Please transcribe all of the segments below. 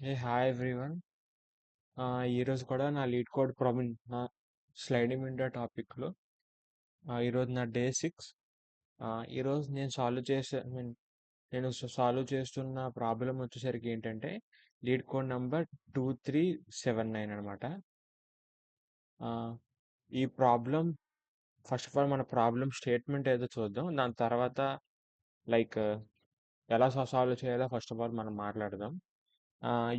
Hi everyone. ఈరోజు కూడా నా లీడ్ కోడ్ ప్రాబ్లమ్ నా స్లైడింగ్ విండో టాపిక్లో ఈరోజు నా డే 6. ఈరోజు నేను నేను సాల్వ్ చేస్తున్న ప్రాబ్లం వచ్చేసరికి ఏంటంటే లీడ్ కోడ్ నెంబర్ 2379 అనమాట. ఈ ప్రాబ్లం ఫస్ట్ ఆఫ్ ఆల్ మన ప్రాబ్లం స్టేట్మెంట్ ఏదో చూద్దాం. దాని తర్వాత లైక్ ఎలా సాల్వ్ చేయాలో ఫస్ట్ ఆఫ్ ఆల్ మనం మాట్లాడదాం.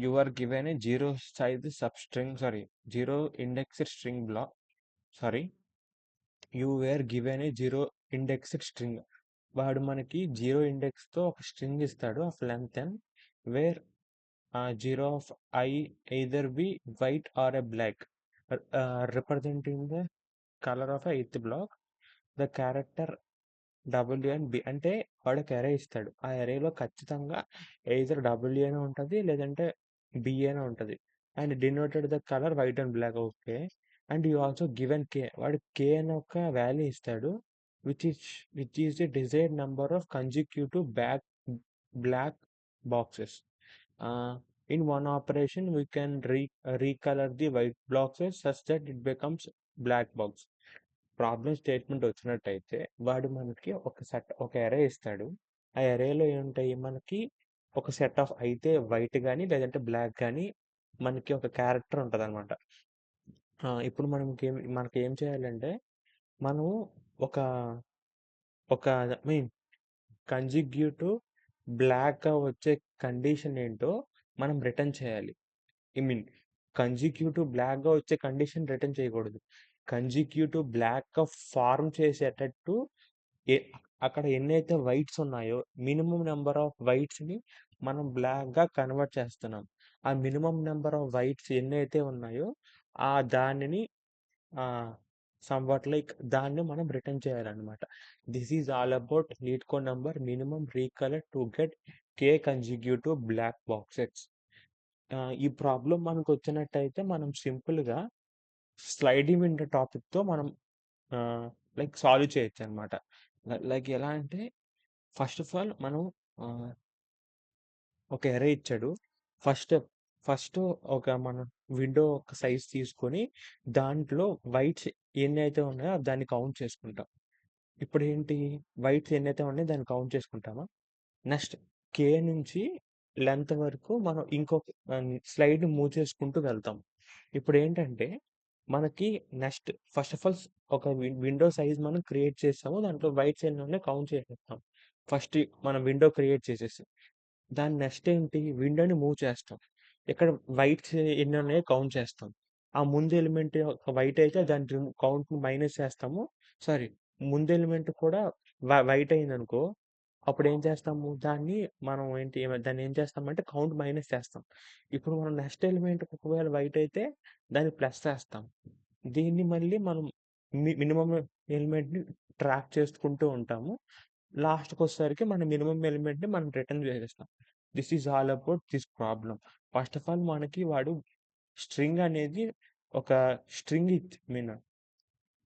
You are given a zero size substring, sorry, zero indexed string block. Sorry, you were given a zero indexed string. వాడు మనకి జీరో ఇండెక్స్తో ఒక స్ట్రింగ్ ఇస్తాడు of length n where zero of I either be white or a black representing the colour of ith block. The character W and B అంటే వాడు ఒక అరే ఇస్తాడు. ఆ అరేలో ఖచ్చితంగా ఎయిదర్ డబ్ల్యూ అయినా ఉంటుంది లేదంటే బి అయినా ఉంటుంది. And denoted the colour white and black. Okay. And you also given K. వాడు కే అని ఒక వాల్యూ ఇస్తాడు which is the desired number of consecutive black boxes. In one operation we can recolour the white boxes such that it becomes black box. Problem statement వచ్చినట్టయితే వాడు మనకి ఒక అరే ఇస్తాడు. ఆ అరేలో ఏముంటాయి మనకి ఒక సెట్ ఆఫ్ అయితే వైట్ కానీ లేదంటే బ్లాక్ కానీ మనకి ఒక క్యారెక్టర్ ఉంటుంది అనమాట. ఇప్పుడు మనకి ఏం చేయాలంటే మనము ఒక ఒక మీన్ కన్సిక్యూటివ్ బ్లాక్గా వచ్చే కండిషన్ ఏంటో మనం రిటర్న్ చేయాలి. ఐ మీన్ కన్సిక్యూటివ్ బ్లాక్గా వచ్చే కండిషన్ రిటర్న్ చేయకూడదు. కన్సిక్యూటివ్ బ్లాక్గా ఫార్మ్ చేసేటట్టు అక్కడ ఎన్నైతే వైట్స్ ఉన్నాయో మినిమం నెంబర్ ఆఫ్ వైట్స్ని మనం బ్లాక్గా కన్వర్ట్ చేస్తున్నాం. ఆ మినిమం నెంబర్ ఆఫ్ వైట్స్ ఎన్నైతే ఉన్నాయో దానిని దాన్ని మనం రిటర్న్ చేయాలన్నమాట. This is all about LeetCode number minimum recolour to get K consecutive black boxes. ఈ ప్రాబ్లం మనకు వచ్చినట్టయితే మనం సింపుల్గా స్లైడింగ్ విండో టాపిక్తో మనం సాల్వ్ చేయొచ్చు అనమాట. లైక్ ఎలా అంటే ఫస్ట్ ఆఫ్ ఆల్ మనం ఒక ఎరే ఇచ్చాడు. ఫస్ట్ ఫస్ట్ మన విండో ఒక సైజ్ తీసుకొని దాంట్లో వైట్స్ ఎన్ని అయితే ఉన్నాయో దాన్ని కౌంట్ చేసుకుంటాం. ఇప్పుడు ఏంటి వైట్స్ ఎన్నైతే ఉన్నాయో దాన్ని కౌంట్ చేసుకుంటామా. నెక్స్ట్ కే నుంచి లెంత్ వరకు మనం ఇంకొక స్లైడ్ మూవ్ చేసుకుంటూ వెళ్తాం. ఇప్పుడు ఏంటంటే మనకి నెక్స్ట్ ఫస్ట్ ఆఫ్ ఆల్ ఒక విండో సైజ్ మనం క్రియేట్ చేస్తాము. దాంట్లో వైట్స్ ఎన్ని ఉన్నాయో కౌంట్ చేసేస్తాం. ఫస్ట్ మనం విండో క్రియేట్ చేసేసి దాని నెక్స్ట్ ఏంటి విండోని మూవ్ చేస్తాం. ఇక్కడ వైట్స్ ఎన్ని ఉన్నాయో కౌంట్ చేస్తాం. ఆ ముందు ఎలిమెంట్ వైట్ అయితే దాని కౌంట్ మైనస్ చేస్తాము. సారీ, ముందు ఎలిమెంట్ కూడా వైట్ అయిందనుకో అప్పుడు ఏం చేస్తాము దాన్ని ఏం చేస్తామంటే కౌంట్ మైనస్ చేస్తాం. ఇప్పుడు మనం నెక్స్ట్ ఎలిమెంట్ ఒకవేళ వైట్ అయితే దాన్ని ప్లస్ చేస్తాం. దీన్ని మళ్ళీ మనం మినిమం ఎలిమెంట్ని ట్రాక్ చేసుకుంటూ ఉంటాము. లాస్ట్కి వచ్చేసరికి మన మినిమం ఎలిమెంట్ని మనం రిటర్న్ చేసేస్తాం. This is all about this problem. First of all మనకి వాడు స్ట్రింగ్ అనేది ఒక స్ట్రింగ్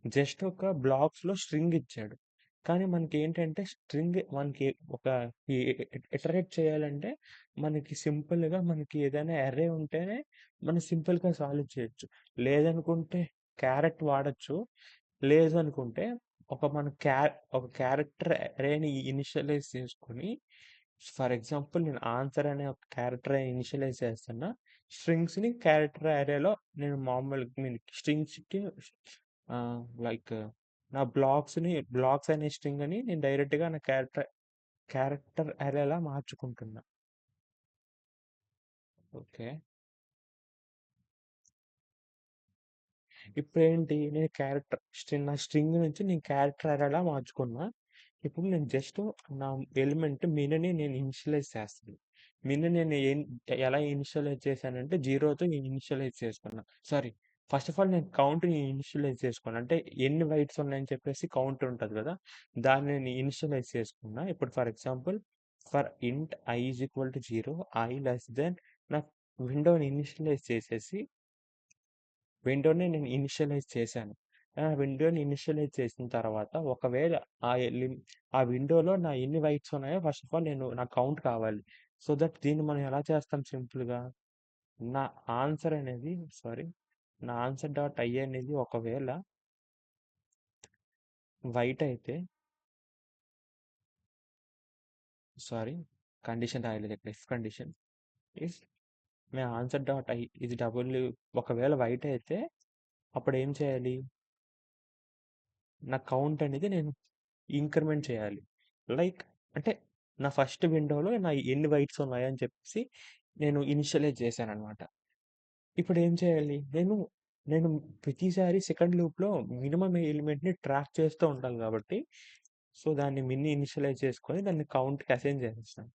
జస్ట్ ఒక బ్లాక్స్లో స్ట్రింగ్ ఇచ్చాడు. కానీ మనకి ఏంటంటే స్ట్రింగ్ మనకి ఒక ఇటరేట్ చేయాలంటే మనకి సింపుల్గా మనకి ఏదైనా ఎర్రే ఉంటేనే మనం సింపుల్గా సాల్వ్ చేయొచ్చు. లేదనుకుంటే క్యారెట్ వాడచ్చు. లేదు అనుకుంటే ఒక క్యారెక్టర్ అరేని ఇనిషియలైజ్ చేసుకొని ఫర్ ఎగ్జాంపుల్ నేను ఆన్సర్ అనే ఒక క్యారెక్టర్ ఇనిషియలైజ్ చేస్తున్నా. స్ట్రింగ్స్ని క్యారెక్టర్ అరేలో నేను మామూలుగా స్ట్రింగ్స్కి లైక్ నా బ్లాక్స్ అనే స్ట్రింగ్ అని నేను డైరెక్ట్గా నా క్యారెక్టర్ అరేలా మార్చుకుంటున్నా. ఓకే. ఇప్పుడేంటి నేను నా స్ట్రింగ్ నుంచి నేను క్యారెక్టర్ అరేలా మార్చుకున్నా. ఇప్పుడు నేను జస్ట్ నా ఎలిమెంట్ మినిని నేను ఇనిషియలైజ్ చేస్తాను. నేను ఎలా ఇనిషియలైజ్ చేశానంటే జీరోతో ఇనిషియలైజ్ చేసుకున్నా. సారీ, ఫస్ట్ ఆఫ్ ఆల్ నేను కౌంట్ని ఇనిషియలైజ్ చేసుకున్నా. అంటే ఎన్ని వైట్స్ ఉన్నాయని చెప్పేసి కౌంట్ ఉంటుంది కదా, దాన్ని నేను ఇనిషియలైజ్ చేసుకున్నా. ఇప్పుడు ఫర్ ఎగ్జాంపుల్ ఫర్ ఇంట్ i is equal to 0, I less than నా విండోని నేను ఇనిషియలైజ్ చేశాను. విండోని ఇనిషియలైజ్ చేసిన తర్వాత ఒకవేళ ఆ విండోలో నా ఎన్ని వైట్స్ ఉన్నాయో ఫస్ట్ ఆఫ్ ఆల్ నా కౌంట్ కావాలి. సో దట్ దీన్ని మనం ఎలా చేస్తాం సింపుల్గా నా ఆన్సర్ అనేది సారీ నా ఆన్సర్ డాట్ ఐ అనేది ఒకవేళ వైట్ అయితే సారీ కండిషన్ రాయలేదు ఇక్కడ if condition if my answer dot I ఇది డబుల్ ఒకవేళ వైట్ అయితే అప్పుడు ఏం చేయాలి నా కౌంట్ అనేది నేను ఇంక్రిమెంట్ చేయాలి లైక్ అంటే నా ఫస్ట్ విండోలో నా ఎన్ని వైట్స్ ఉన్నాయని చెప్పేసి నేను ఇనిషియలైజ్ చేశాను అనమాట ఇప్పుడు ఏం చేయాలి నేను ప్రతిసారి సెకండ్ లూప్లో మినిమం ఎలిమెంట్ని ట్రాక్ చేస్తూ ఉంటాను కాబట్టి సో దాన్ని మిన్ని ఇనిషియలైజ్ చేసుకొని దాన్ని కౌంట్కి అసైన్ చేసేస్తాను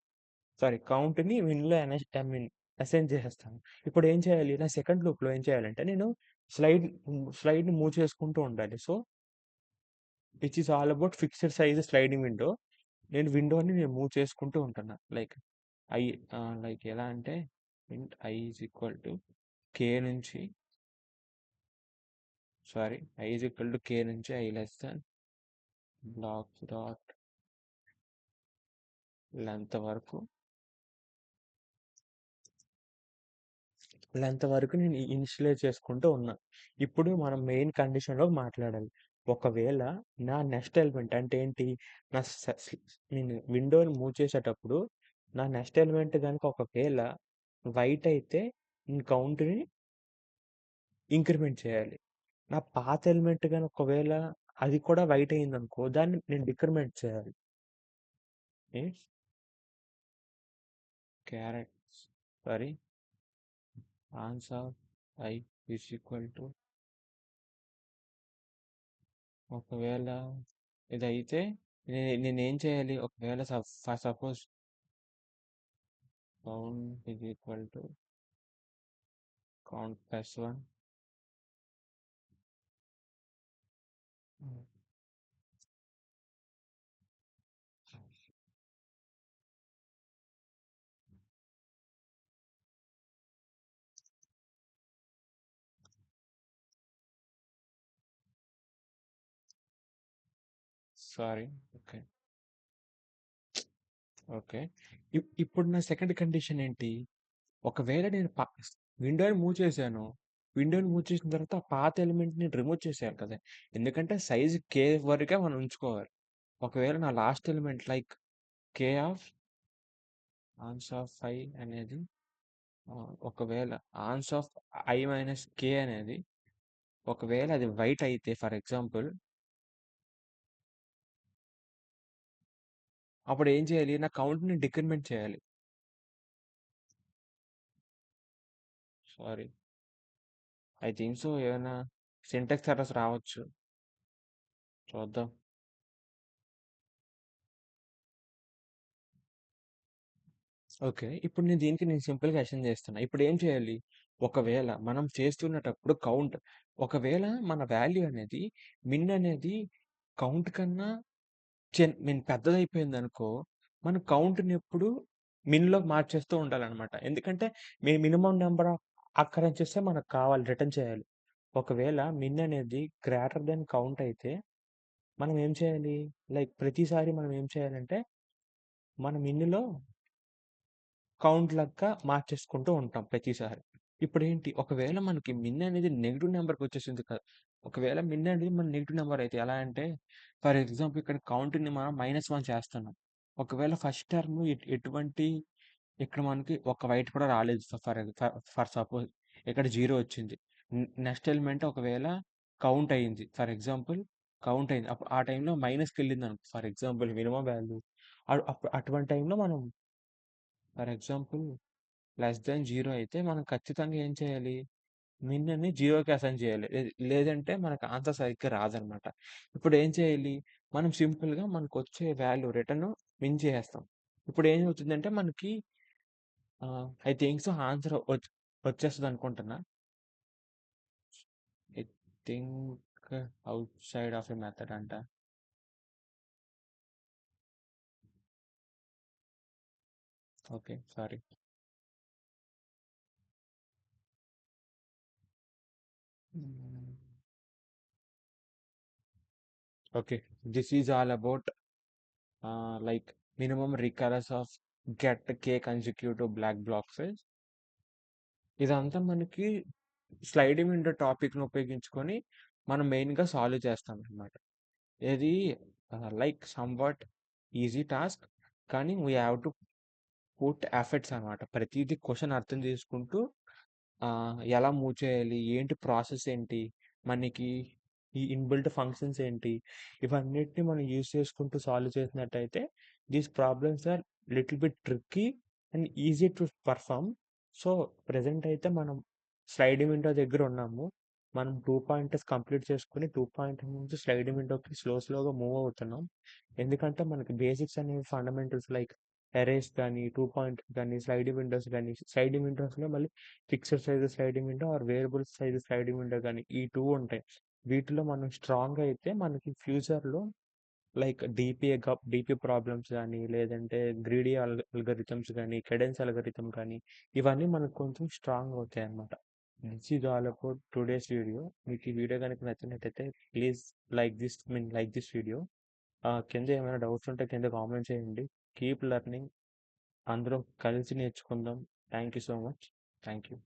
సారీ కౌంట్ని విన్లో ఐ మీన్ అసైన్ చేసేస్తాను ఇప్పుడు ఏం చేయాలి నా సెకండ్ లూప్లో ఏం చేయాలంటే నేను స్లైడ్ని మూవ్ చేసుకుంటూ ఉండాలి so which is all about fixed size sliding window నేను విండోని నేను మూవ్ చేసుకుంటూ ఉంటున్నా లైక్ ఐ లైక్ ఎలా అంటే int i is equal to K నుంచి sorry i is equal to K నుంచి i less than black dot length వరకు నేను ఇనిషియలైజ్ చేసుకుంటూ ఉన్నా ఇప్పుడు మనం మెయిన్ కండిషన్లో మాట్లాడాలి ఒకవేళ నా నెక్స్ట్ ఎలిమెంట్ అంటే ఏంటి నా నేను విండోని మూవ్ చేసేటప్పుడు నా నెక్స్ట్ ఎలిమెంట్ కనుక ఒకవేళ వైట్ అయితే నేను కౌంట్ని ఇంక్రిమెంట్ చేయాలి నా పాత ఎలిమెంట్ కానీ ఒకవేళ అది కూడా వైట్ అయింది అనుకో దాన్ని నేను డిక్రిమెంట్ చేయాలి carrot sorry answer I is equal to ఒకవేళ ఇదైతే నేనేం చేయాలి ఒకవేళ suppose count is equal to count plus one sorry okay okay ఇప్పుడు నా సెకండ్ కండిషన్ ఏంటి ఒకవేళ నేను విండోని మూవ్ చేశాను విండోని మూవ్ చేసిన తర్వాత ఆ పాత ఎలిమెంట్ని రిమూవ్ చేసేయాలి కదా ఎందుకంటే సైజ్ కే వరకే మనం ఉంచుకోవాలి ఒకవేళ నా last element like K of ans of I అనేది ఒకవేళ ans of I minus K అనేది ఒకవేళ అది వైట్ అయితే ఫర్ ఎగ్జాంపుల్ అప్పుడు ఏం చేయాలి నా కౌంట్ని డిక్రిమెంట్ చేయాలి సారీ ఐ థింక్ సో ఏమైనా సింటాక్స్ ఎర్రర్స్ రావచ్చు చూద్దాం ఓకే ఇప్పుడు నేను సింపుల్గా అసైన్ చేస్తున్నా ఇప్పుడు ఏం చేయాలి ఒకవేళ మనం చేస్తున్నటప్పుడు కౌంట్ ఒకవేళ మన వాల్యూ అనేది మిన్ అనేది కౌంట్ కన్నా మీన్ పెద్దదైపోయింది అనుకో మనం కౌంట్ని ఎప్పుడు మిన్లో మార్చేస్తూ ఉండాలన్నమాట ఎందుకంటే మినిమం నెంబర్ ఆఫ్ అక్కరెన్సెస్ మనకు కావాలి రిటర్న్ చేయాలి ఒకవేళ మిన్ అనేది గ్రేటర్ దెన్ కౌంట్ అయితే మనం ఏం చేయాలి లైక్ ప్రతిసారి మనం ఏం చేయాలంటే మన మిన్నులో కౌంట్ లెక్క మార్చేసుకుంటూ ఉంటాం ప్రతిసారి ఇప్పుడేంటి ఒకవేళ మనకి మిన్ అనేది నెగిటివ్ నెంబర్కి వచ్చేసింది కదా ఒకవేళ మిన్ అనేది మన నెగిటివ్ నెంబర్ అయితే ఎలా అంటే ఫర్ ఎగ్జాంపుల్ ఇక్కడ కౌంట్ని మనం -1 చేస్తున్నాం ఒకవేళ ఫస్ట్ టర్మ్ ఎటువంటి ఇక్కడ మనకి ఒక వైట్ కూడా రాలేదు ఫర్ సపోజ్ ఇక్కడ 0 వచ్చింది నెక్స్ట్ ఎలిమెంట్ ఒకవేళ కౌంట్ అయ్యింది ఫర్ ఎగ్జాంపుల్ కౌంట్ అయింది అప్పుడు ఆ టైంలో మైనస్కి వెళ్ళింది అనుకో ఫర్ ఎగ్జాంపుల్ మినిమం వాల్యూ అటువంటి టైంలో మనం ఫర్ ఎగ్జాంపుల్ <0 అయితే మనం ఖచ్చితంగా ఏం చేయాలి మిన్ని 0కి అసైన్ చేయాలి లేదంటే మనకు ఆన్సర్ సరిగ్గా రాదనమాట ఇప్పుడు ఏం చేయాలి మనం సింపుల్గా మనకు వచ్చే వాల్యూ రిటర్న్ మిన్ చేసేస్తాం ఇప్పుడు ఏం అవుతుందంటే మనకి ఐ థింక్ సో ఆన్సర్ వచ్చేస్తుంది అనుకుంటున్నా I think outside of a method అంట okay sorry okay this is all about like minimum recurrence of get k consecutive black blocks ఇదంతా మనకి స్లైడింగ్ విండో టాపిక్‌ని ఉపయోగించుకొని మనం మెయిన్‌గా సాల్వ్ చేస్తామనమాట. ఇది లైక్ సమ్‌వాట్ ఈజీ టాస్క్. కానీ we have to put efforts అనమాట. ప్రతీది క్వెషన్ అర్థం చేసుకుంటూ ఎలా మూవ్ చేయాలి? ఏంటి ప్రాసెస్ ఏంటి? మనకి ఈ ఇన్‌బిల్ట్ ఫంక్షన్స్ ఏంటి? ఇవన్నిటిని మనం యూజ్ చేసుకుంటూ సాల్వ్ చేసినట్టయితే these problems are little bit tricky and easy to perform. So, present అయితే మనం స్లైడింగ్ విండో దగ్గర ఉన్నాము. మనం 2 పాయింటర్స్ కంప్లీట్ చేసుకొని 2 పాయింటర్ నుంచి స్లైడింగ్ విండోకి స్లోగా మూవ్ అవుతున్నాం. ఎందుకంటే మనకి బేసిక్స్ అనేవి ఫండమెంటల్స్ లైక్ అరేస్ గానీ, 2 పాయింటర్ గానీ, స్లైడింగ్ విండోస్‌లో మళ్ళీ fixed size sliding window are variable size sliding window గానీ ఈ 2 ఉంటాయి. వీటిలో మనం స్ట్రాంగ్ అయితే మనకి ఫ్యూచర్‌లో లైక్ డీపీ ప్రాబ్లమ్స్ గానీ, లేదంటే గ్రీడీ అల్గోరిథమ్స్ గానీ, కెడెన్స్ అల్గోరిథమ్ గానీ, ఇవన్నీ మనకు కొంచెం స్ట్రాంగ్ అవుతాయన్నమాట. This is all about today's video. మీకు ఈ వీడియో గనుక నచ్చినట్టయితే ప్లీజ్ లైక్ దిస్ వీడియో. కింద ఏమైనా డౌట్స్ ఉంటే కింద కామెంట్ చేయండి. Keep learning. అందరం కలిసి నేర్చుకుందాం. Thank you so much. Thank you.